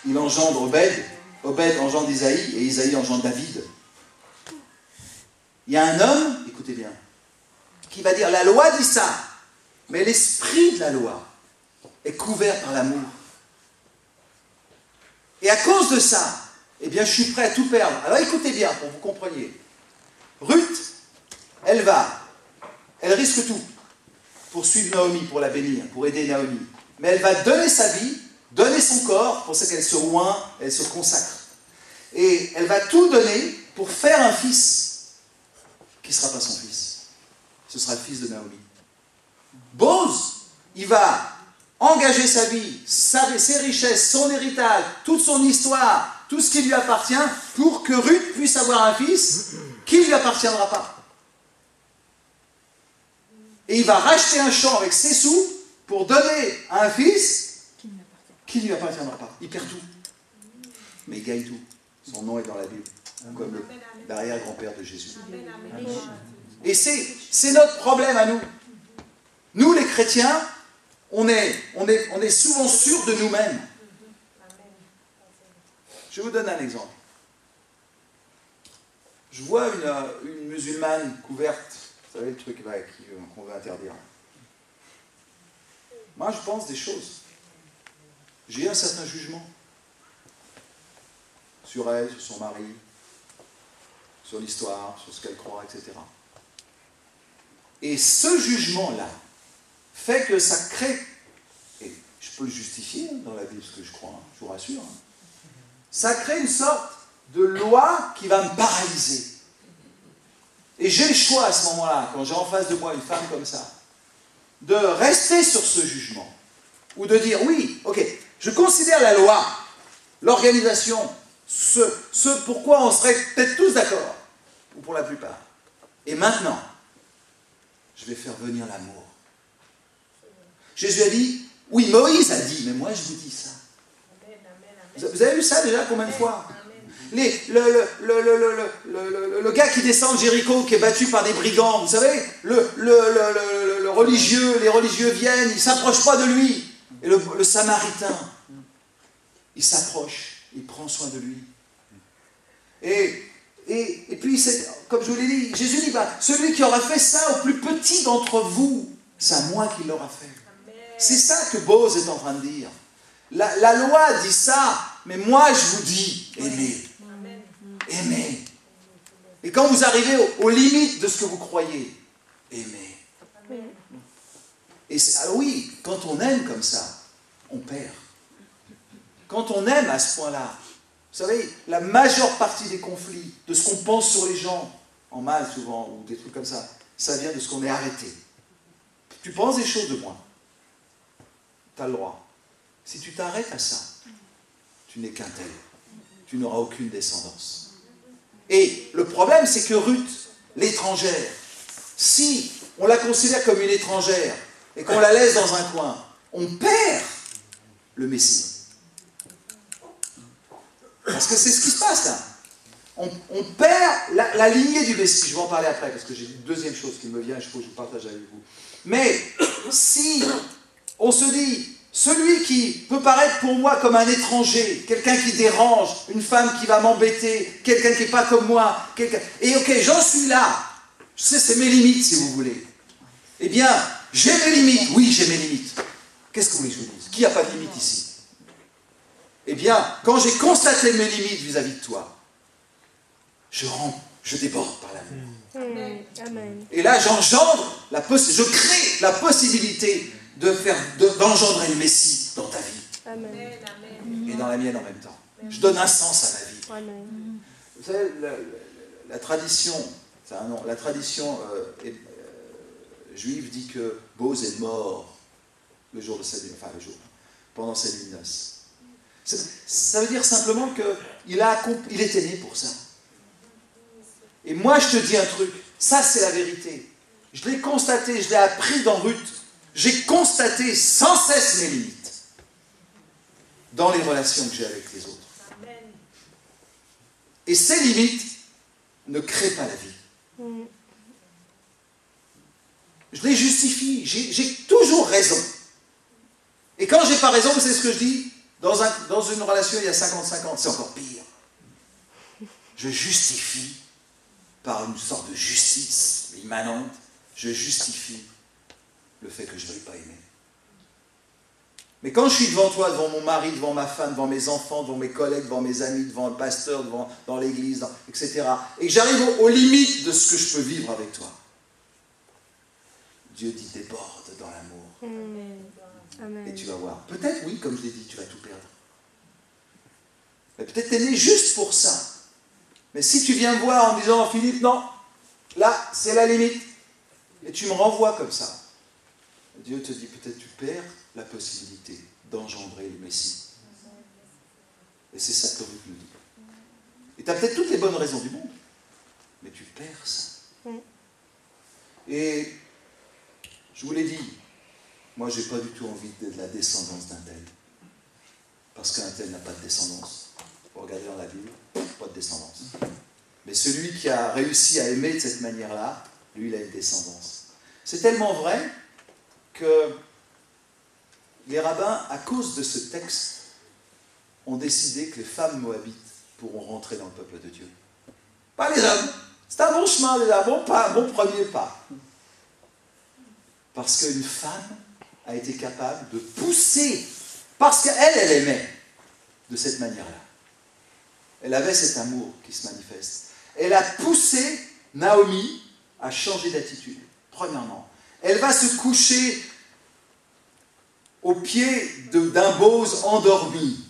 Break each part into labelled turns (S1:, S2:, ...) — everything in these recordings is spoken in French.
S1: il engendre Obed, Obed engendre Isaïe, et Isaïe engendre David. Il y a un homme, écoutez bien, qui va dire, la loi dit ça, mais l'esprit de la loi est couvert par l'amour. Et à cause de ça, eh bien, je suis prêt à tout perdre. Alors écoutez bien, pour que vous compreniez. Ruth, elle risque tout pour suivre Naomi, pour la bénir, pour aider Naomi. Mais elle va donner sa vie, donner son corps, pour ça qu'elle se oint, elle se consacre. Et elle va tout donner pour faire un fils qui ne sera pas son fils. Ce sera le fils de Naomi. Boz, il va engager sa vie, ses richesses, son héritage, toute son histoire, tout ce qui lui appartient, pour que Ruth puisse avoir un fils qui ne lui appartiendra pas. Et il va racheter un champ avec ses sous pour donner un fils qui ne lui appartiendra pas. Il perd tout. Mais il gagne tout. Son nom est dans la Bible, comme l'arrière-grand-père de Jésus. Et c'est notre problème à nous. Nous, les chrétiens, on est souvent sûrs de nous-mêmes. Je vous donne un exemple. Je vois une musulmane couverte, vous savez le truc là qu'on veut interdire. Moi, je pense des choses. J'ai un certain jugement sur elle, sur son mari, sur l'histoire, sur ce qu'elle croit, etc. Et ce jugement-là fait que ça crée, et je peux le justifier dans la Bible, ce que je crois, je vous rassure, ça crée une sorte de loi qui va me paralyser. Et j'ai le choix à ce moment-là, quand j'ai en face de moi une femme comme ça, de rester sur ce jugement, ou de dire oui, ok, je considère la loi, l'organisation, ce pourquoi on serait peut-être tous d'accord, ou pour la plupart. Et maintenant, je vais faire venir l'amour. Jésus a dit, oui, Moïse a dit, mais moi je vous dis ça. Vous avez vu ça déjà combien de fois? Le gars qui descend de Jéricho, qui est battu par des brigands, vous savez, le religieux, les religieux viennent, ils ne s'approchent pas de lui. Et le Samaritain, il s'approche, il prend soin de lui. Et puis, comme je vous l'ai dit, Jésus dit, celui qui aura fait ça au plus petit d'entre vous, c'est à moi qu'il l'aura fait. C'est ça que Boz est en train de dire. La loi dit ça, mais moi je vous dis, aimez. Aimez. Et quand vous arrivez aux limites de ce que vous croyez, aimez. Et alors oui, quand on aime comme ça, on perd. Quand on aime à ce point-là, vous savez, la majeure partie des conflits, de ce qu'on pense sur les gens, en mal souvent, ou des trucs comme ça, ça vient de ce qu'on est arrêté. Tu penses des choses de moi, tu as le droit. Si tu t'arrêtes à ça, tu n'es qu'un tel. Tu n'auras aucune descendance. Et le problème, c'est que Ruth, l'étrangère, si on la considère comme une étrangère et qu'on la laisse dans un coin, on perd le Messie. Parce que c'est ce qui se passe là. On perd la lignée du Messie. Je vais en parler après, parce que j'ai une deuxième chose qui me vient, il faut que je partage avec vous. Mais si on se dit, celui qui peut paraître pour moi comme un étranger, quelqu'un qui dérange, une femme qui va m'embêter, quelqu'un qui n'est pas comme moi, et ok, j'en suis là, je sais, c'est mes limites si vous voulez. Eh bien, j'ai mes limites, oui, j'ai mes limites. Qu'est-ce que vous voulez que je vous dise? Qui n'a pas de limites ici? Eh bien, quand j'ai constaté mes limites vis-à-vis de toi, je déborde par l'amour.
S2: Amen.
S1: Et là, je crée la possibilité d'engendrer le Messie dans ta vie.
S2: Amen.
S1: Et dans la mienne en même temps. Je donne un sens à ma vie.
S2: Amen.
S1: Vous savez, la tradition, c'est un nom, la tradition juive dit que Boz est mort le jour de sa nuit, enfin le jour, pendant ses nuits de noces. Ça veut dire simplement qu'il était né pour ça. Et moi, je te dis un truc, ça c'est la vérité. Je l'ai constaté, je l'ai appris dans Ruth. J'ai constaté sans cesse mes limites dans les relations que j'ai avec les autres. Et ces limites ne créent pas la vie. Je les justifie, j'ai toujours raison. Et quand j'ai pas raison, vous savez ce que je dis? Dans une relation, il y a 50-50, c'est encore pire. Je justifie, par une sorte de justice immanente, je justifie le fait que je ne veuille pas aimer. Mais quand je suis devant toi, devant mon mari, devant ma femme, devant mes enfants, devant mes collègues, devant mes amis, devant le pasteur, dans l'église, etc., et que j'arrive aux limites de ce que je peux vivre avec toi, Dieu dit déborde dans l'amour.
S2: Amen.
S1: Et tu vas voir. Peut-être, oui, comme je l'ai dit, tu vas tout perdre. Mais peut-être tu es né juste pour ça. Mais si tu viens me voir en disant, Philippe, non, là, c'est la limite, et tu me renvoies comme ça, Dieu te dit, peut-être tu perds la possibilité d'engendrer le Messie. Et c'est ça que Ruth nous dit. Et tu as peut-être toutes les bonnes raisons du monde, mais tu perds ça. Et je vous l'ai dit, moi je n'ai pas du tout envie de la descendance d'un tel. Parce qu'un tel n'a pas de descendance. Vous regardez dans la Bible, pas de descendance. Mais celui qui a réussi à aimer de cette manière-là, lui il a une descendance. C'est tellement vrai que les rabbins, à cause de ce texte, ont décidé que les femmes moabites pourront rentrer dans le peuple de Dieu. Pas les hommes. C'est un bon chemin déjà, un bon premier pas. Parce qu'une femme a été capable de pousser, parce qu'elle aimait de cette manière-là. Elle avait cet amour qui se manifeste. Elle a poussé Naomi à changer d'attitude. Premièrement, elle va se coucher au pied d'un Bose endormi.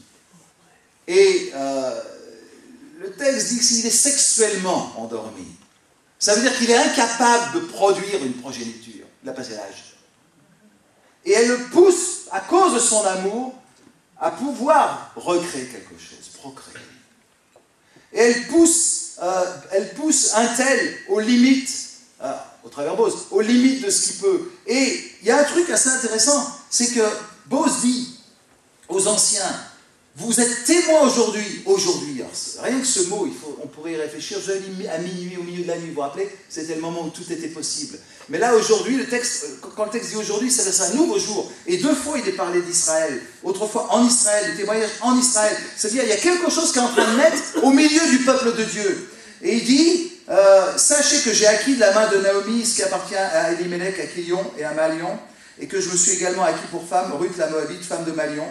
S1: Et le texte dit qu'il est sexuellement endormi. Ça veut dire qu'il est incapable de produire une progéniture. Il a passé l'âge. Et elle le pousse, à cause de son amour, à pouvoir recréer quelque chose, procréer. Et elle pousse un tel aux limites, au travers Bose, aux limites de ce qu'il peut. Et il y a un truc assez intéressant, c'est que Bose dit aux anciens, vous êtes témoins aujourd'hui, rien que ce mot, on pourrait y réfléchir, je l'ai mis à minuit, au milieu de la nuit, vous vous rappelez, c'était le moment où tout était possible. Mais là, aujourd'hui, quand le texte dit aujourd'hui, c'est un nouveau jour. Et 2 fois, il est parlé d'Israël. Autrefois, en Israël, le témoignage en Israël. C'est-à-dire, il y a quelque chose qui est en train de naître au milieu du peuple de Dieu. Et il dit, sachez que j'ai acquis de la main de Naomi ce qui appartient à Elimelech, à Kilion et à Malion, et que je me suis également acquis pour femme Ruth la Moabite, femme de Malion,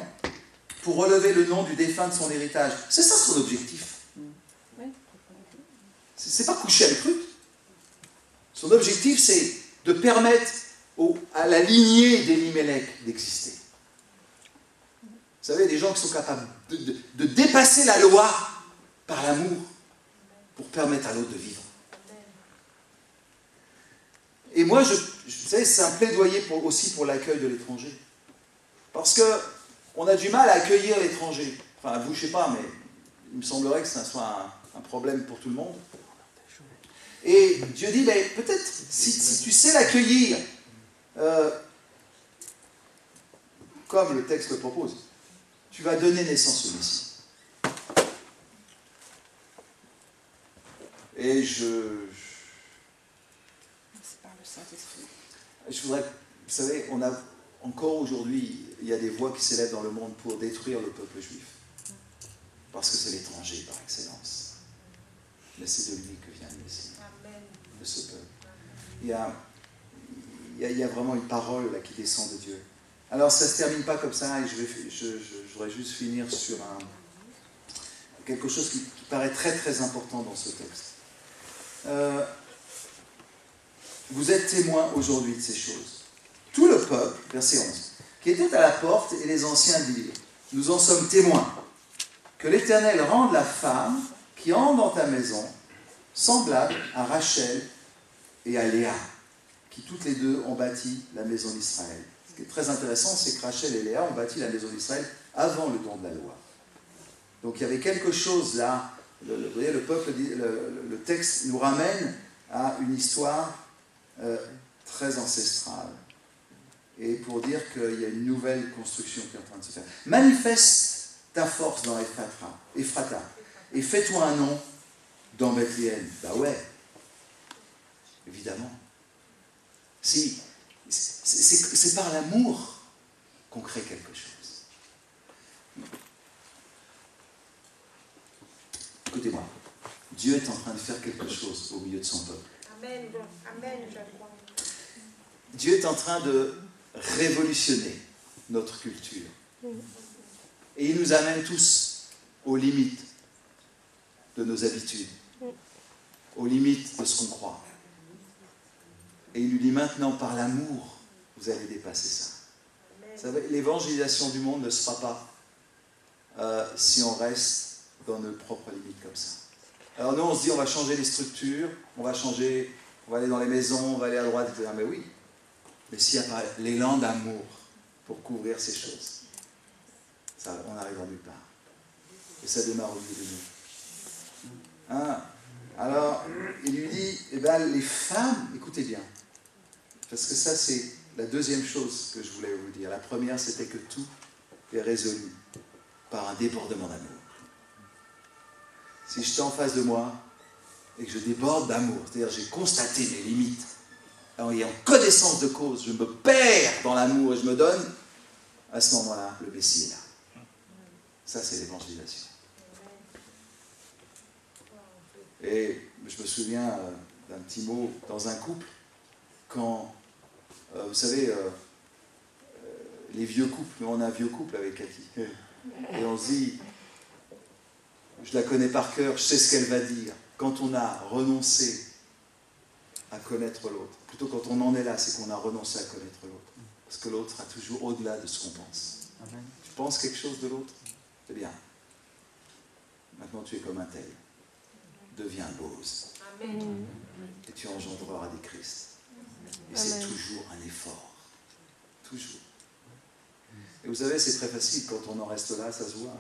S1: pour relever le nom du défunt de son héritage. C'est ça son objectif. C'est pas coucher avec Ruth. Son objectif, c'est de permettre à la lignée d'Elimelech d'exister. Vous savez, des gens qui sont capables de dépasser la loi par l'amour pour permettre à l'autre de vivre. Et moi, vous savez, c'est un plaidoyer aussi pour l'accueil de l'étranger. Parce qu'on a du mal à accueillir l'étranger. Enfin, vous, je ne sais pas, mais il me semblerait que ça soit un problème pour tout le monde. Et Dieu dit, mais peut-être, si tu sais l'accueillir, comme le texte le propose, tu vas donner naissance au Messie. Et je voudrais, vous savez, encore aujourd'hui, il y a des voix qui s'élèvent dans le monde pour détruire le peuple juif. Parce que c'est l'étranger par excellence. Mais c'est de lui que vient le Messie. De ce peuple. Il y a vraiment une parole là, qui descend de Dieu. Alors ça ne se termine pas comme ça, et je voudrais juste finir sur quelque chose qui paraît très très important dans ce texte. Vous êtes témoins aujourd'hui de ces choses. Tout le peuple, verset 11, qui était à la porte, et les anciens dirent, nous en sommes témoins, que l'Éternel rende la femme qui entre dans ta maison semblable à Rachel et à Léa, qui toutes les deux ont bâti la maison d'Israël. Ce qui est très intéressant, c'est que Rachel et Léa ont bâti la maison d'Israël avant le don de la loi. Donc il y avait quelque chose là, vous voyez, le texte nous ramène à une histoire très ancestrale. Et pour dire qu'il y a une nouvelle construction qui est en train de se faire. Manifeste ta force dans Ephrata, et fais-toi un nom dans Bethléem. Bah ouais, évidemment. Si, c'est par l'amour qu'on crée quelque chose. Écoutez-moi, Dieu est en train de faire quelque chose au milieu de son peuple.
S2: Amen. Amen, je crois.
S1: Dieu est en train de révolutionner notre culture. Et il nous amène tous aux limites de nos habitudes, aux limites de ce qu'on croit. Et il nous dit maintenant, par l'amour, vous allez dépasser ça. Vous savez, l'évangélisation du monde ne se fera pas si on reste dans nos propres limites comme ça. Alors nous, on se dit, on va changer les structures, on va aller dans les maisons, on va aller à droite, etc. Mais oui, mais s'il n'y a pas l'élan d'amour pour couvrir ces choses, ça, on n'arrivera nulle part. Et ça démarre au milieu de nous. Hein? Alors, il lui dit, eh bien, les femmes, écoutez bien, parce que ça, c'est la deuxième chose que je voulais vous dire. La première, c'était que tout est résolu par un débordement d'amour. Si j'étais en face de moi et que je déborde d'amour, c'est-à-dire j'ai constaté mes limites, et en connaissance de cause, je me perds dans l'amour et je me donne, à ce moment-là, le Messie est là. Ça, c'est l'évangélisation. Et je me souviens d'un petit mot dans un couple, quand, vous savez, les vieux couples, on a un vieux couple avec Cathy, et on se dit, je la connais par cœur, je sais ce qu'elle va dire. Quand on a renoncé à connaître l'autre, plutôt quand on en est là, c'est qu'on a renoncé à connaître l'autre. Parce que l'autre sera toujours au-delà de ce qu'on pense. Amen. Tu penses quelque chose de l'autre? C'est bien. Maintenant tu es comme un tel. Deviens Bose. Amen. Et tu engendreras des Christ. Et c'est toujours un effort. Toujours. Et vous savez, c'est très facile quand on en reste là, ça se voit.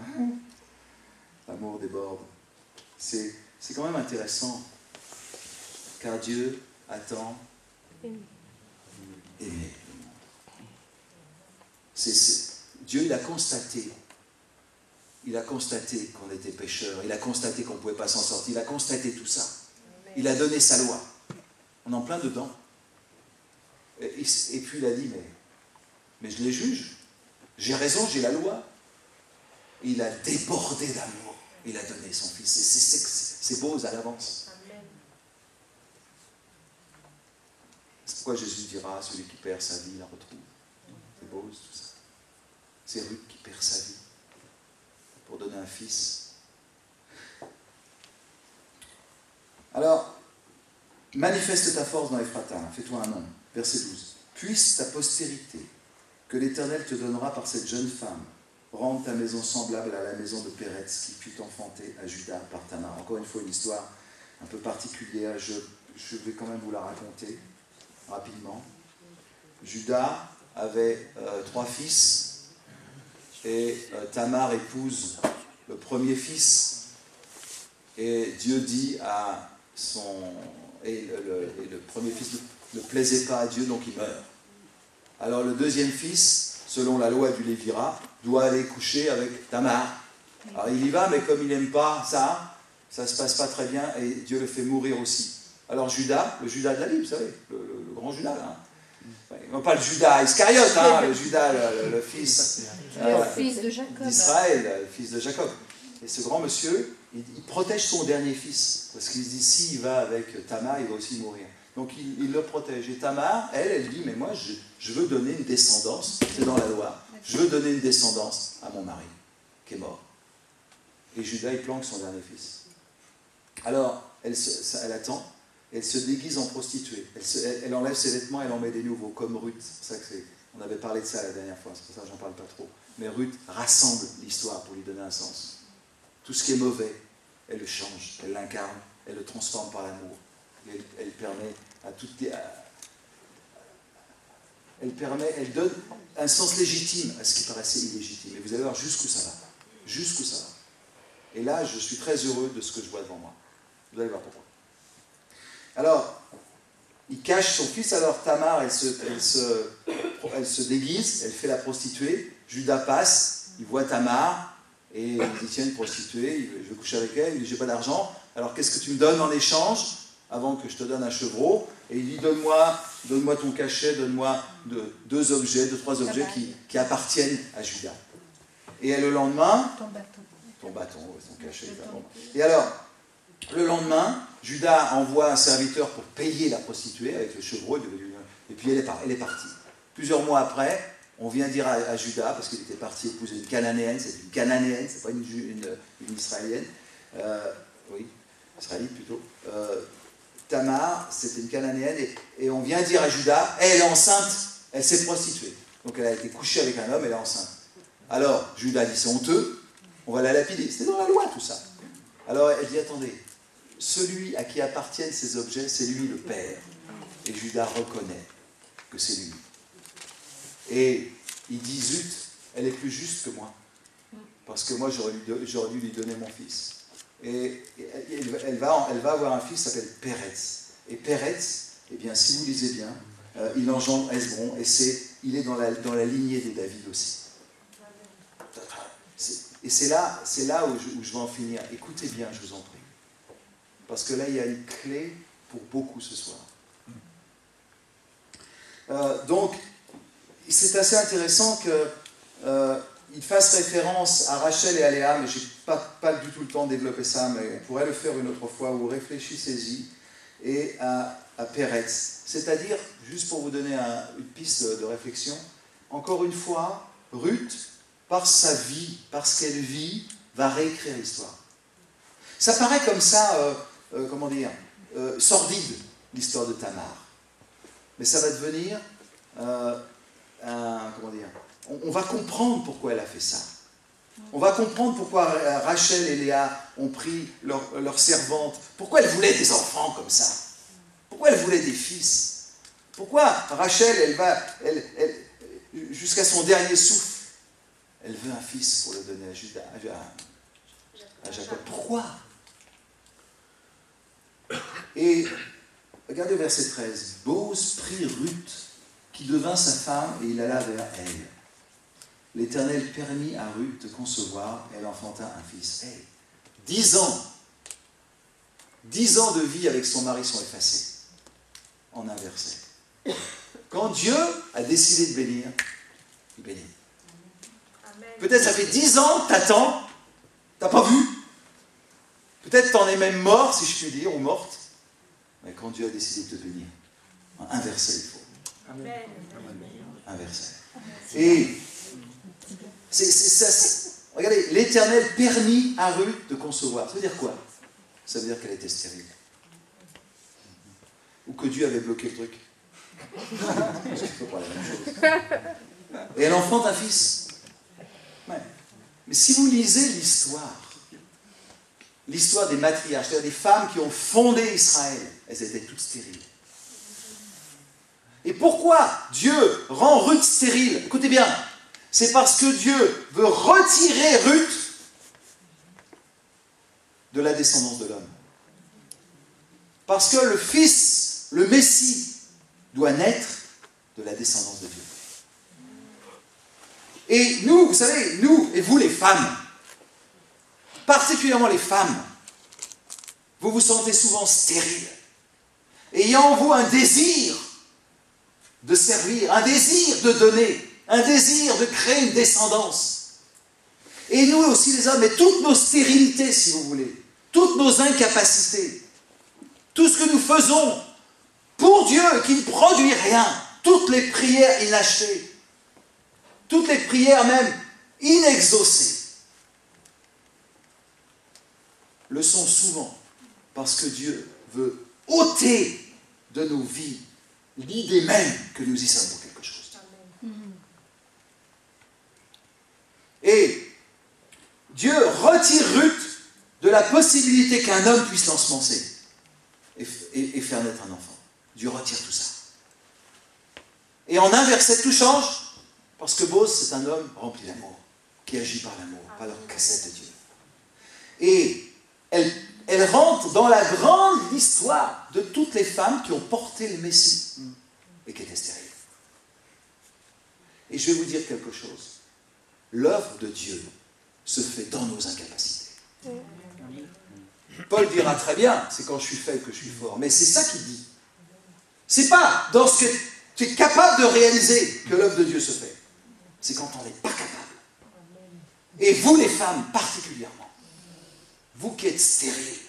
S1: L'amour déborde. C'est quand même intéressant, car Dieu attend aimer le monde. Dieu, il a constaté qu'on était pécheurs, il a constaté qu'on ne pouvait pas s'en sortir, il a constaté tout ça. Il a donné sa loi. On est en plein dedans. Et puis il a dit, mais je les juge. J'ai raison, j'ai la loi. Il a débordé d'amour. Il a donné son fils. C'est beau à l'avance. C'est pourquoi Jésus dira, celui qui perd sa vie la retrouve. C'est beau tout ça. C'est Ruth qui perd sa vie pour donner un fils. Alors, manifeste ta force dans Ephrata, fais-toi un homme. Verset 12. Puisse ta postérité, que l'Éternel te donnera par cette jeune femme, rendre ta maison semblable à la maison de Péretz qui fut enfantée à Juda par Tamar. Encore une fois, une histoire un peu particulière. Je vais quand même vous la raconter rapidement. Juda avait 3 fils et Tamar épouse le premier fils. Et Dieu dit à son... Et le premier fils ne plaisait pas à Dieu, donc il meurt. Alors le deuxième fils, selon la loi du Lévira, doit aller coucher avec Tamar. Alors il y va, mais comme il n'aime pas ça ne se passe pas très bien, et Dieu le fait mourir aussi. Alors Judas, le Judas de la Bible, vous savez, le grand Judas, hein. Non pas le Judas Iscariote, hein, le Judas, le fils
S2: de Jacob.
S1: d'Israël, le fils de Jacob. Et ce grand monsieur, il protège son dernier fils, parce qu'il se dit, s'il va avec Tamar, il va aussi mourir. Donc il le protège. Et Tamar, elle dit, mais moi, je veux donner une descendance, c'est dans la loi, je veux donner une descendance à mon mari, qui est mort. Et Judas, il planque son dernier fils. Alors, elle attend, elle se déguise en prostituée. Elle enlève ses vêtements, elle en met des nouveaux, comme Ruth. C'est ça que on avait parlé de ça la dernière fois, c'est pour ça que j'en parle pas trop. Mais Ruth rassemble l'histoire pour lui donner un sens. Tout ce qui est mauvais, elle le change, elle l'incarne, elle le transforme par l'amour. Elle permet à toutes les... Elle donne un sens légitime à ce qui paraissait illégitime. Et vous allez voir jusqu'où ça va. Jusqu'où ça va. Et là, je suis très heureux de ce que je vois devant moi. Vous allez voir pourquoi. Alors, il cache son fils. Alors Tamar, elle se déguise, elle fait la prostituée. Judas passe, il voit Tamar, et il dit, tiens, une prostituée, je vais coucher avec elle. Il dit, j'ai pas d'argent. Alors qu'est-ce que tu me donnes en échange, avant que je te donne un chevreau? Et il dit, donne-moi ton cachet, donne-moi 2 objets, 2, 3 objets qui appartiennent à Judas. Et le lendemain, ton bâton, ton cachet. Bon. Et alors, le lendemain, Judas envoie un serviteur pour payer la prostituée avec le chevreau, et puis elle est partie. Plusieurs mois après, on vient dire à Judas, parce qu'il était parti épouser une Cananéenne, c'est une Cananéenne, c'est pas une Israélienne, oui, Israélite plutôt. Tamar, c'était une Cananéenne, et on vient dire à Judas, elle est enceinte, elle s'est prostituée. Donc elle a été couchée avec un homme, elle est enceinte. Alors, Judas dit, c'est honteux, on va la lapider. C'était dans la loi tout ça. Alors elle dit, attendez, celui à qui appartiennent ces objets, c'est lui le Père. Et Judas reconnaît que c'est lui. Et il dit, zut, elle est plus juste que moi. Parce que moi, j'aurais dû lui donner mon fils. Et elle va avoir un fils qui s'appelle Péretz. Et Péretz, eh bien, si vous lisez bien, il engendre Hezbron, et il est dans la lignée de David aussi. Et c'est là où je vais en finir. Écoutez bien, je vous en prie. Parce que là, il y a une clé pour beaucoup ce soir. Donc, c'est assez intéressant qu'il fasse référence à Rachel et à Léa, mais je n'ai pas du tout le temps de développer ça, mais on pourrait le faire une autre fois, où réfléchissez-y, et à Péretz. C'est-à-dire, juste pour vous donner une piste de réflexion, encore une fois, Ruth, par sa vie, parce qu'elle vit, va réécrire l'histoire. Ça paraît comme ça, sordide, l'histoire de Tamar. Mais ça va devenir, on va comprendre pourquoi elle a fait ça. On va comprendre pourquoi Rachel et Léa ont pris leur servante. Pourquoi elles voulaient des enfants comme ça. Pourquoi elles voulaient des fils. Pourquoi Rachel, jusqu'à son dernier souffle, elle veut un fils pour le donner à Jacob. Pourquoi? Et regardez verset 13. Bose prit Ruth, qui devint sa femme, et il alla vers elle. L'Éternel permit à Ruth de concevoir, elle enfanta un fils. 10 ans de vie avec son mari sont effacés en un verset. Quand Dieu a décidé de bénir, il bénit. Peut-être ça fait 10 ans que t'attends, t'as pas vu. Peut-être t'en es même mort, si je puis dire, ou morte. Mais quand Dieu a décidé de te bénir, un verset il faut.
S2: Amen.
S1: Un verset. Et regardez, l'Éternel permit à Ruth de concevoir. Ça veut dire quoi? Ça veut dire qu'elle était stérile. Ou que Dieu avait bloqué le truc. Parce qu'il faut pas la même chose. Et elle enfante un fils. Ouais. Mais si vous lisez l'histoire des matriarches, c'est-à-dire des femmes qui ont fondé Israël, elles étaient toutes stériles. Et pourquoi Dieu rend Ruth stérile? Écoutez bien, c'est parce que Dieu veut retirer Ruth de la descendance de l'homme. Parce que le Fils, le Messie, doit naître de la descendance de Dieu. Et nous, vous savez, nous et vous les femmes, particulièrement les femmes, vous vous sentez souvent stériles. Et il y a en vous un désir de servir, un désir de donner, un désir de créer une descendance. Et nous aussi les hommes, mais toutes nos stérilités, si vous voulez, toutes nos incapacités, tout ce que nous faisons pour Dieu qui ne produit rien, toutes les prières inachevées, toutes les prières même inexaucées, le sont souvent parce que Dieu veut ôter de nos vies l'idée même que nous y sommes pour quelque chose. Et Dieu retire Ruth de la possibilité qu'un homme puisse l'ensemencer et faire naître un enfant. Dieu retire tout ça. Et en un verset, tout change, parce que Bose, c'est un homme rempli d'amour, qui agit par l'amour, par leur cassette de Dieu. Et elle rentre dans la grande histoire de toutes les femmes qui ont porté le Messie et qui étaient stériles. Et je vais vous dire quelque chose. L'œuvre de Dieu se fait dans nos incapacités. Paul dira très bien, c'est quand je suis faible que je suis fort. Mais c'est ça qu'il dit. C'est pas dans ce que tu es capable de réaliser que l'œuvre de Dieu se fait. C'est quand on n'est pas capable. Et vous les femmes particulièrement. vous qui êtes stériles,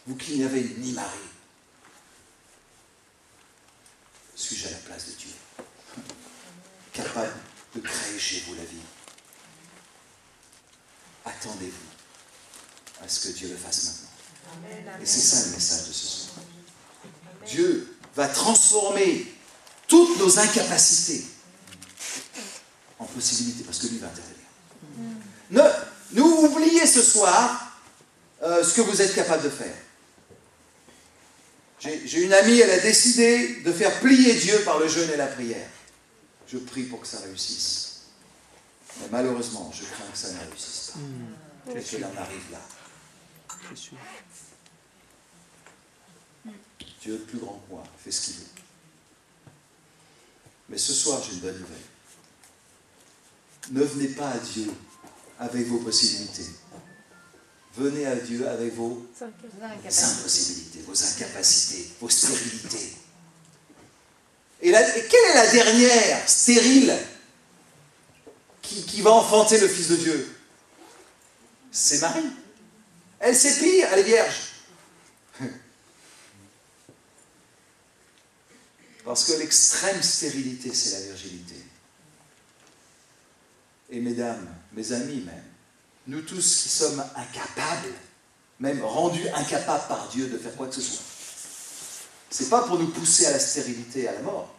S1: vous qui n'avez ni mari, suis-je à la place de Dieu, capable de créer chez vous la vie? Attendez-vous à ce que Dieu le fasse maintenant. Et c'est ça le message de ce soir. Dieu va transformer toutes nos incapacités en possibilités, parce que lui va intervenir. Nous oubliez ce soir ce que vous êtes capable de faire. J'ai une amie, elle a décidé de faire plier Dieu par le jeûne et la prière. Je prie pour que ça réussisse. Mais malheureusement, je crains que ça ne réussisse pas. Et qu'elle en arrive là. Dieu est plus grand que moi, fait ce qu'il veut. Mais ce soir, j'ai une bonne nouvelle. Ne venez pas à Dieu avec vos possibilités. Venez à Dieu avec vos impossibilités, vos incapacités, vos stérilités. Et quelle est la dernière stérile qui va enfanter le Fils de Dieu? C'est Marie. Elle, c'est pire, elle est vierge. Parce que l'extrême stérilité, c'est la virginité. Et mesdames, mes amis même, nous tous qui sommes incapables, même rendus incapables par Dieu de faire quoi que ce soit, c'est pas pour nous pousser à la stérilité et à la mort,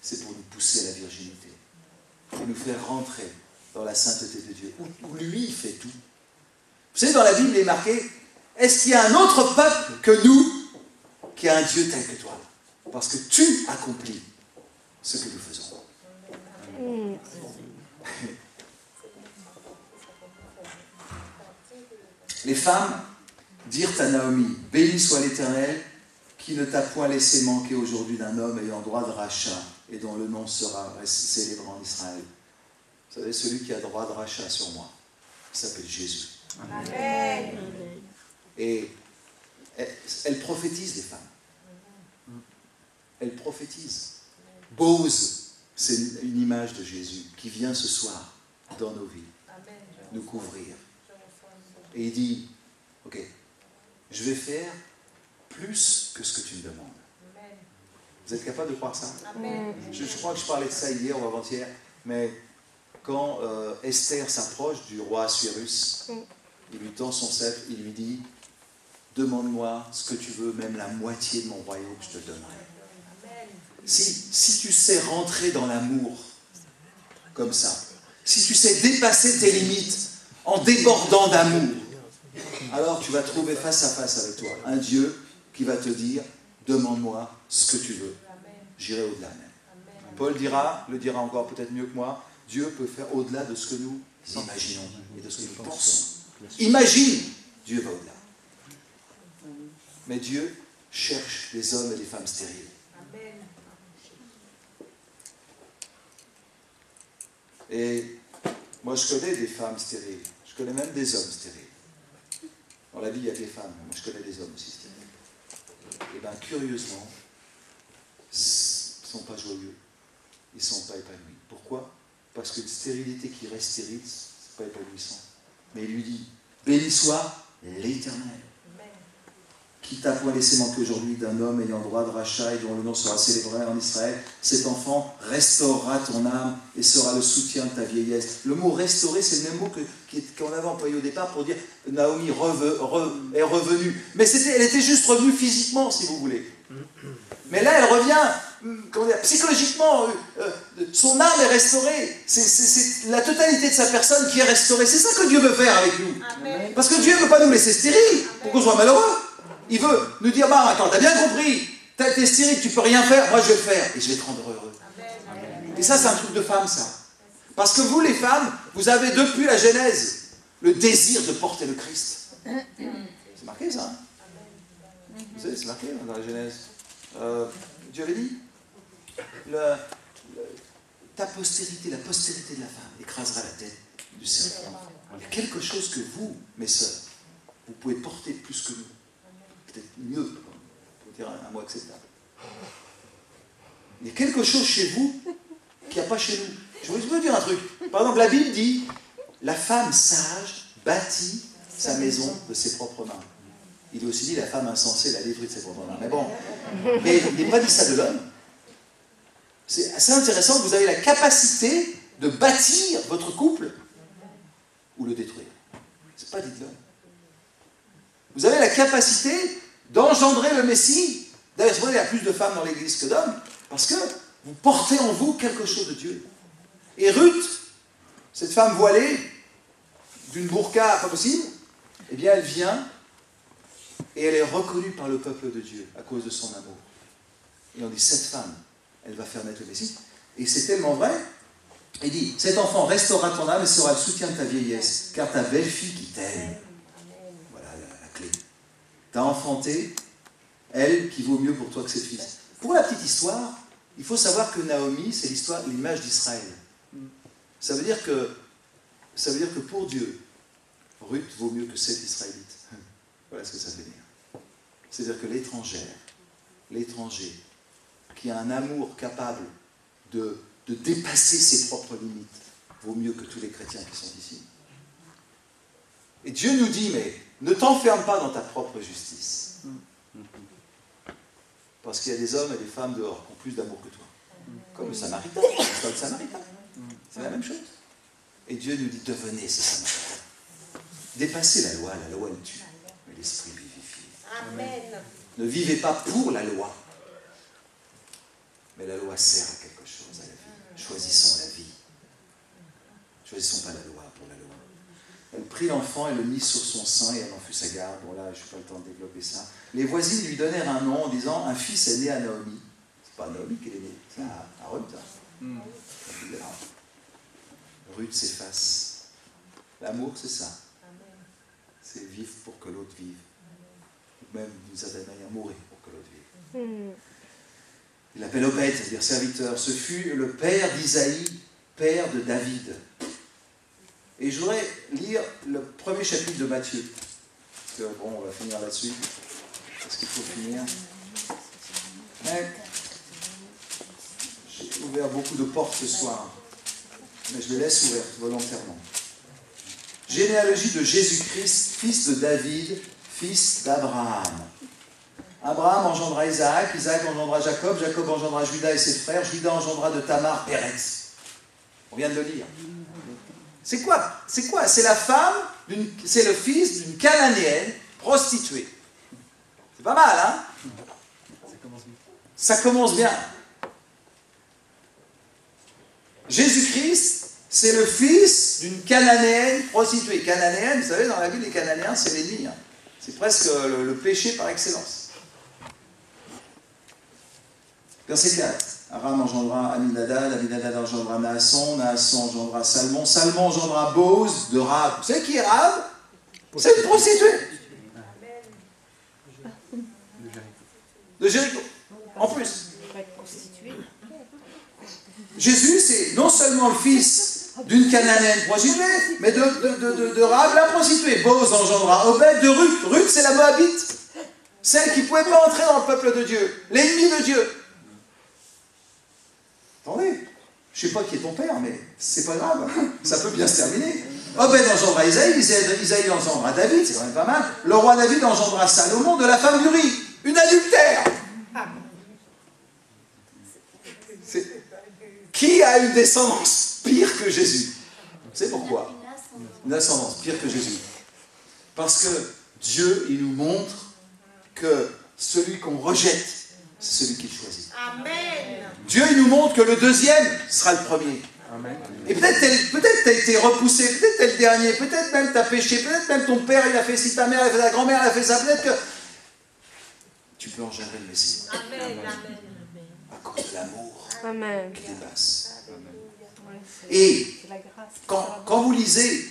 S1: c'est pour nous pousser à la virginité, pour nous faire rentrer dans la sainteté de Dieu, où lui il fait tout. Vous savez, dans la Bible, il est marqué, est-ce qu'il y a un autre peuple que nous qui a un Dieu tel que toi? Parce que tu accomplis ce que nous faisons. Les femmes dirent à Naomi, béni soit l'Éternel qui ne t'a point laissé manquer aujourd'hui d'un homme ayant droit de rachat et dont le nom sera célébré en Israël. Vous savez, celui qui a droit de rachat sur moi, il s'appelle Jésus. Amen. Et elle prophétise, les femmes. Elle prophétise. Bose, c'est une image de Jésus qui vient ce soir dans nos vies nous couvrir. Et il dit, ok, je vais faire plus que ce que tu me demandes. Vous êtes capable de croire ça? Je crois que je parlais de ça hier ou avant-hier, mais quand Esther s'approche du roi Assuérus, il lui tend son sceptre, il lui dit, demande-moi ce que tu veux, même la moitié de mon royaume, je te donnerai. Si tu sais rentrer dans l'amour comme ça, si tu sais dépasser tes limites en débordant d'amour, alors tu vas trouver face à face avec toi un Dieu qui va te dire, demande-moi ce que tu veux, j'irai au-delà même. Paul le dira encore peut-être mieux que moi, Dieu peut faire au-delà de ce que nous imaginons et de ce que nous pensons. Imagine, Dieu va au-delà. Mais Dieu cherche des hommes et des femmes stériles. Et moi, je connais des femmes stériles. Je connais même des hommes stériles. Dans la vie, il y a des femmes. Moi, je connais des hommes aussi stériles. Et bien, curieusement, ils ne sont pas joyeux. Ils ne sont pas épanouis. Pourquoi? Parce qu'une stérilité qui reste stérile, ce n'est pas épanouissant. Mais il lui dit, béni soit l'Éternel, qui t'a point laissé manquer aujourd'hui d'un homme ayant droit de rachat et dont le nom sera célébré en Israël. Cet enfant restaurera ton âme et sera le soutien de ta vieillesse. Le mot restaurer, c'est le même mot qu'on avait employé au départ pour dire Naomi est revenue. Mais elle était juste revenue physiquement, si vous voulez. Mais là, elle revient psychologiquement. Son âme est restaurée. C'est la totalité de sa personne qui est restaurée. C'est ça que Dieu veut faire avec nous. Amen. Parce que Dieu ne veut pas nous laisser stériles pour qu'on soit malheureux. Il veut nous dire, attends, t'as bien compris, t'es stérile, tu peux rien faire, moi je vais le faire, et je vais te rendre heureux. Amen. Et ça, c'est un truc de femme, ça. Parce que vous, les femmes, vous avez depuis la Genèse le désir de porter le Christ. C'est marqué, ça. Hein? Vous savez, c'est marqué dans la Genèse. Dieu avait dit, ta postérité, la postérité de la femme, écrasera la tête du serpent. Il y a quelque chose que vous, mes sœurs, vous pouvez porter plus que nous. Peut-être mieux, pour dire un mot acceptable. Il y a quelque chose chez vous qu'il n'y a pas chez nous. Je veux dire un truc. Par exemple, la Bible dit, la femme sage bâtit sa maison de ses propres mains. Il a aussi dit la femme insensée la livre de ses propres mains. Mais bon, mais il n'est pas dit ça de l'homme. C'est assez intéressant que vous avez la capacité de bâtir votre couple ou le détruire. C'est pas dit de l'homme. Vous avez la capacité d'engendrer le Messie. D'ailleurs, c'est vrai qu'il y a plus de femmes dans l'église que d'hommes, parce que vous portez en vous quelque chose de Dieu. Et Ruth, cette femme voilée, d'une burqa pas possible, eh bien elle vient et elle est reconnue par le peuple de Dieu à cause de son amour. Et on dit, cette femme, elle va faire naître le Messie. Et c'est tellement vrai, il dit, cet enfant restaurera ton âme et sera le soutien de ta vieillesse, car ta belle-fille qui t'aime. Voilà la clé. T'as enfanté, elle qui vaut mieux pour toi que cette fille. Pour la petite histoire, il faut savoir que Naomi, c'est l'image d'Israël. Ça veut dire que pour Dieu, Ruth vaut mieux que 7 Israélites. Voilà ce que ça veut dire. C'est-à-dire que l'étranger, qui a un amour capable de dépasser ses propres limites, vaut mieux que tous les chrétiens qui sont ici. Et Dieu nous dit, mais ne t'enferme pas dans ta propre justice. Parce qu'il y a des hommes et des femmes dehors qui ont plus d'amour que toi. Comme le Samaritain, l'histoire du Samaritain. C'est la même chose. Et Dieu nous dit, devenez ces Samaritains. Dépassez la loi elle tue, mais l'esprit vivifie.
S2: Amen.
S1: Ne vivez pas pour la loi, mais la loi sert à quelque chose, à la vie. Choisissons la vie. Choisissons pas la loi pour la loi. Elle prit l'enfant et le mit sur son sein et elle en fut sa garde. Bon là, je n'ai pas le temps de développer ça. Les voisines lui donnèrent un nom en disant, un fils est né à Naomi. C'est pas Naomi qui est né, c'est à Ruth. Ruth s'efface. L'amour, c'est ça. C'est vivre pour que l'autre vive. Même, d'une certaine manière, mourir pour que l'autre vive. Il l'appelle Obed, c'est-à-dire serviteur. Ce fut le père d'Isaïe, père de David. Et je voudrais lire le premier chapitre de Matthieu. Parce que, bon, on va finir là-dessus. Parce qu'il faut finir. Mais j'ai ouvert beaucoup de portes ce soir. Mais je les laisse ouvertes volontairement. Généalogie de Jésus-Christ, fils de David, fils d'Abraham. Abraham engendra Isaac, Isaac engendra Jacob, Jacob engendra Judas et ses frères, Judas engendra de Tamar Pérez. On vient de le lire. C'est quoi? C'est la femme, c'est le fils d'une Cananéenne prostituée. C'est pas mal, hein? Ça commence bien. Jésus-Christ, c'est le fils d'une Cananéenne prostituée. Cananéenne, vous savez, dans la Bible, les Cananéens, c'est l'ennemi. Hein. C'est presque le péché par excellence. Verset 4. Aram engendra Aminadab, Aminadab engendra Naasson, Naasson engendra Salmon, Salmon engendra Boz de Rahab. Vous savez qui est Rahab? C'est une prostituée. De Jéricho. En plus. Jésus, c'est non seulement le fils d'une Cananéenne prostituée, mais de Rahab la prostituée. Boz engendra Obed de Ruth. Ruth, c'est la Moabite. Celle qui ne pouvait pas entrer dans le peuple de Dieu. L'ennemi de Dieu. Attendez, je ne sais pas qui est ton père, mais c'est pas grave. Ça peut bien se terminer. Obed engendra Isaïe, Isaïe engendra David, c'est quand même pas mal. Le roi David engendra Salomon de la femme d'Uri, une adultère. Qui a une descendance pire que Jésus? C'est pourquoi? Une ascendance pire que Jésus. Parce que Dieu, il nous montre que celui qu'on rejette, c'est celui qu'il choisit.
S2: Amen.
S1: Dieu, il nous montre que le deuxième sera le premier. Amen. Et peut-être tu as été repoussé, peut-être tu es le dernier, peut-être même tu as péché, peut-être même ton père il a fait ci, ta mère, elle a fait, ta grand-mère elle a fait ça, peut-être que tu peux engendrer le Messie.
S2: Amen.
S1: À cause de l'amour qui dépasse.
S2: Amen.
S1: Et quand vous lisez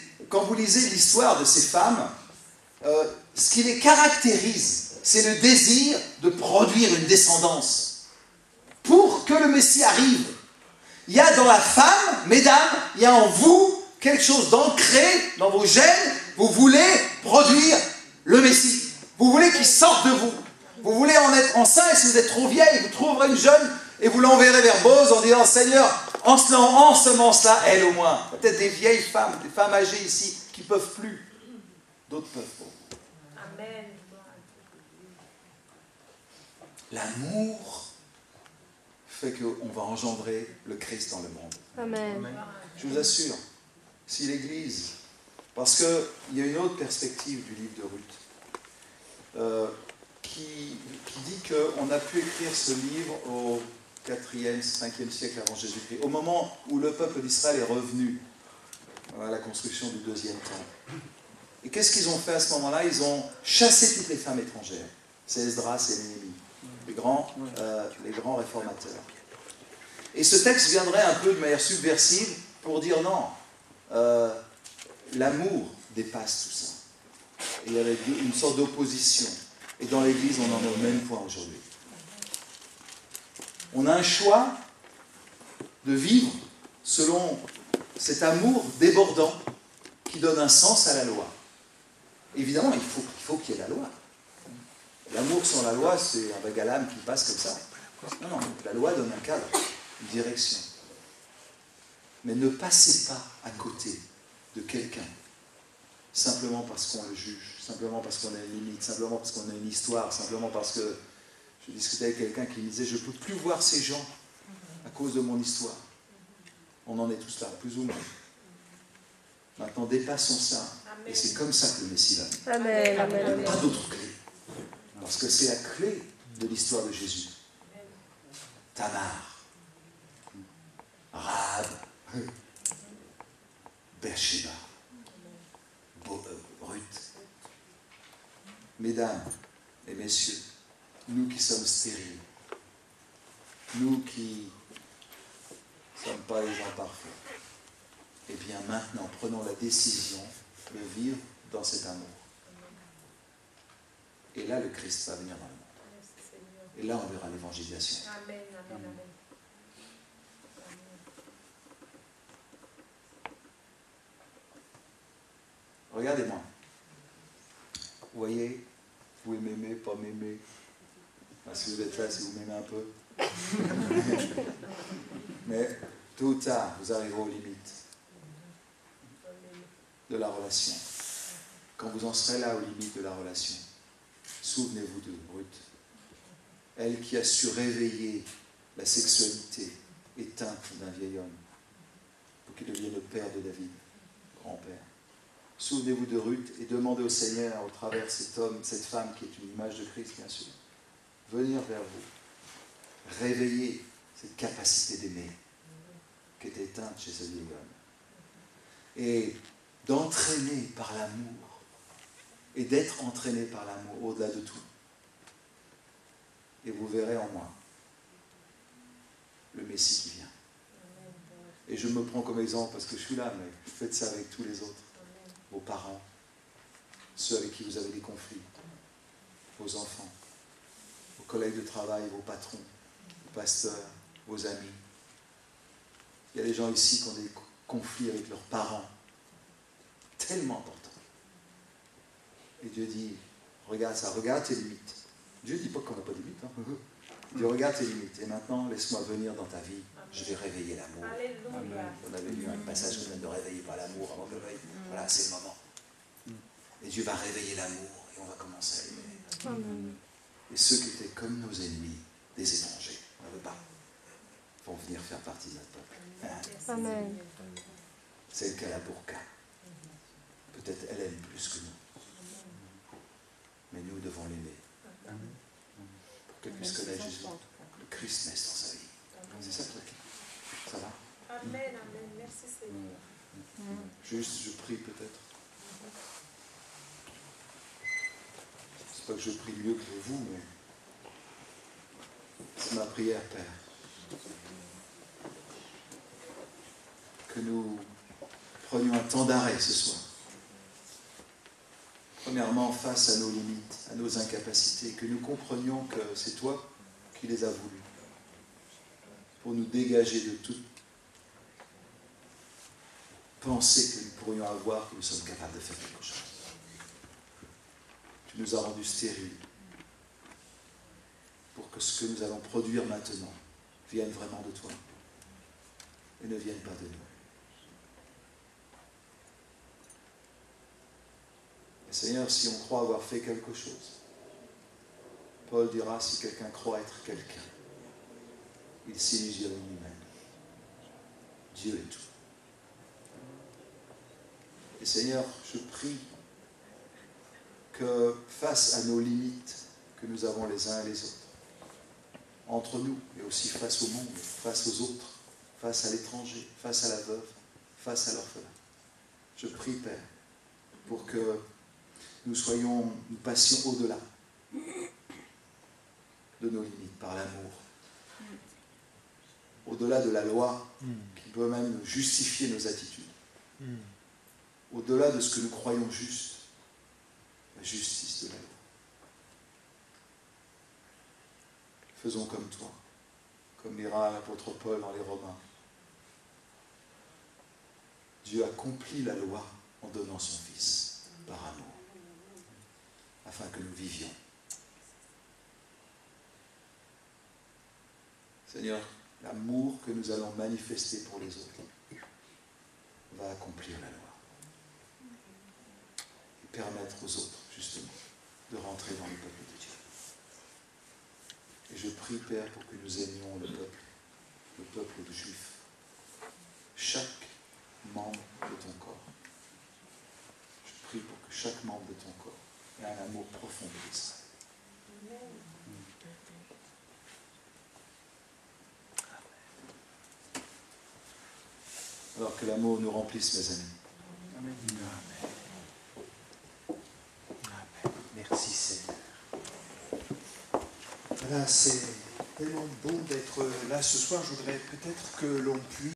S1: l'histoire de ces femmes, ce qui les caractérise, c'est le désir de produire une descendance. Pour que le Messie arrive, il y a dans la femme, mesdames, il y a en vous quelque chose d'ancré dans vos gènes. Vous voulez produire le Messie. Vous voulez qu'il sorte de vous. Vous voulez en être enceinte. Et si vous êtes trop vieille, vous trouverez une jeune et vous l'enverrez vers Boz en disant, Seigneur, en semence là, elle au moins. Peut-être des vieilles femmes, des femmes âgées ici, qui ne peuvent plus d'autres peuvent pour vous.
S2: Amen.
S1: L'amour fait qu'on va engendrer le Christ dans le monde.
S3: Amen.
S1: Je vous assure, si l'Église, parce qu'il y a une autre perspective du livre de Ruth, qui dit qu'on a pu écrire ce livre au 4e, 5e siècle avant Jésus-Christ, au moment où le peuple d'Israël est revenu à la construction du deuxième temple. Et qu'est-ce qu'ils ont fait à ce moment-là? Ils ont chassé toutes les femmes étrangères. C'est Esdras et Néhémie, les grands réformateurs. Et ce texte viendrait un peu de manière subversive pour dire non, l'amour dépasse tout ça. Et il y avait une sorte d'opposition. Et dans l'Église, on en est au même point aujourd'hui. On a un choix de vivre selon cet amour débordant qui donne un sens à la loi. Évidemment, il faut qu'il y ait la loi. L'amour sans la loi, c'est un vague à l'âme qui passe comme ça. Non, la loi donne un cadre, une direction. Mais ne passez pas à côté de quelqu'un simplement parce qu'on le juge, simplement parce qu'on a une limite, simplement parce qu'on a une histoire, simplement parce que je discutais avec quelqu'un qui me disait « je ne peux plus voir ces gens à cause de mon histoire ». On en est tous là, plus ou moins. Maintenant, dépassons ça. Et c'est comme ça que le Messie va venir.
S3: Amen. Amen.
S1: Il n'y a
S3: Amen.
S1: pas d'autre clé. Parce que c'est la clé de l'histoire de Jésus. Tamar, Rahab, Beersheba, Ruth. Mesdames et messieurs, nous qui sommes stériles, nous qui ne sommes pas les gens parfaits, eh bien maintenant, prenons la décision de vivre dans cet amour. Et là, le Christ va venir dans le monde. Et là, on verra l'évangélisation.
S2: Amen, amen, amen.
S1: Regardez-moi. Vous voyez, vous pouvez m'aimer, pas m'aimer. Enfin, si vous êtes là, si vous m'aimez un peu. Mais tôt ou tard, vous arriverez aux limites de la relation. Quand vous en serez là aux limites de la relation, souvenez-vous de Ruth. Elle qui a su réveiller la sexualité éteinte d'un vieil homme pour qu'il devienne le père de David, grand-père. Souvenez-vous de Ruth et demandez au Seigneur, au travers de cet homme, cette femme qui est une image de Christ, bien sûr, venir vers vous, réveiller cette capacité d'aimer qui est éteinte chez ce vieil homme. Et d'entraîner par l'amour, et d'être entraîné par l'amour au-delà de tout. Et vous verrez en moi le Messie qui vient. Et je me prends comme exemple parce que je suis là, mais faites ça avec tous les autres. Vos parents, ceux avec qui vous avez des conflits, vos enfants, vos collègues de travail, vos patrons, vos pasteurs, vos amis. Il y a des gens ici qui ont des conflits avec leurs parents, tellement importants. Et Dieu dit, regarde ça, regarde tes limites. Dieu ne dit pas qu'on n'a pas de limites. Il dit, regarde tes limites. Et maintenant, laisse-moi venir dans ta vie. Je vais réveiller l'amour.
S2: Alléluia.
S1: On avait lu un passage qui vient de réveiller par l'amour avant que le réveil. Voilà, c'est le moment. Et Dieu va réveiller l'amour et on va commencer à aimer.
S3: Amen.
S1: Et ceux qui étaient comme nos ennemis, des étrangers, on ne veut pas, vont venir faire partie de notre peuple.
S3: Amen.
S1: Celle qui a la burqa. Peut-être elle aime plus que nous. Mais nous devons l'aimer. Pour qu'elle puisse connaître Jésus. Que le Christ naisse dans sa vie. C'est ça le truc. Ça va?
S2: Amen, amen. Merci Seigneur.
S1: Juste, je prie peut-être. C'est pas que je prie mieux que vous, mais c'est ma prière, Père. Que nous prenions un temps d'arrêt ce soir. Premièrement, face à nos limites, à nos incapacités, que nous comprenions que c'est toi qui les as voulues, pour nous dégager de toute pensée que nous pourrions avoir que nous sommes capables de faire quelque chose. Tu nous as rendus stériles pour que ce que nous allons produire maintenant vienne vraiment de toi et ne vienne pas de nous. Et Seigneur, si on croit avoir fait quelque chose, Paul dira, si quelqu'un croit être quelqu'un, il s'illusionne lui-même. Dieu est tout. Et Seigneur, je prie que face à nos limites que nous avons les uns et les autres, entre nous, mais aussi face au monde, face aux autres, face à l'étranger, face à la veuve, face à l'orphelin, je prie, Père, pour que nous passions au-delà de nos limites par l'amour, au-delà de la loi qui peut même justifier nos attitudes, au-delà de ce que nous croyons juste, la justice de la loi. Faisons comme toi, comme dira l'apôtre Paul dans les Romains. Dieu accomplit la loi en donnant son Fils par amour, afin que nous vivions. Seigneur, l'amour que nous allons manifester pour les autres va accomplir la loi et permettre aux autres, justement, de rentrer dans le peuple de Dieu. Et je prie, Père, pour que nous aimions le peuple juif, chaque membre de ton corps. Je prie pour que chaque membre de ton corps ait un amour profond de l'Israël. Alors que l'amour nous remplisse, mes amis.
S3: Amen. Amen. Merci Seigneur. Voilà, c'est tellement bon d'être là ce soir. Je voudrais peut-être que l'on puisse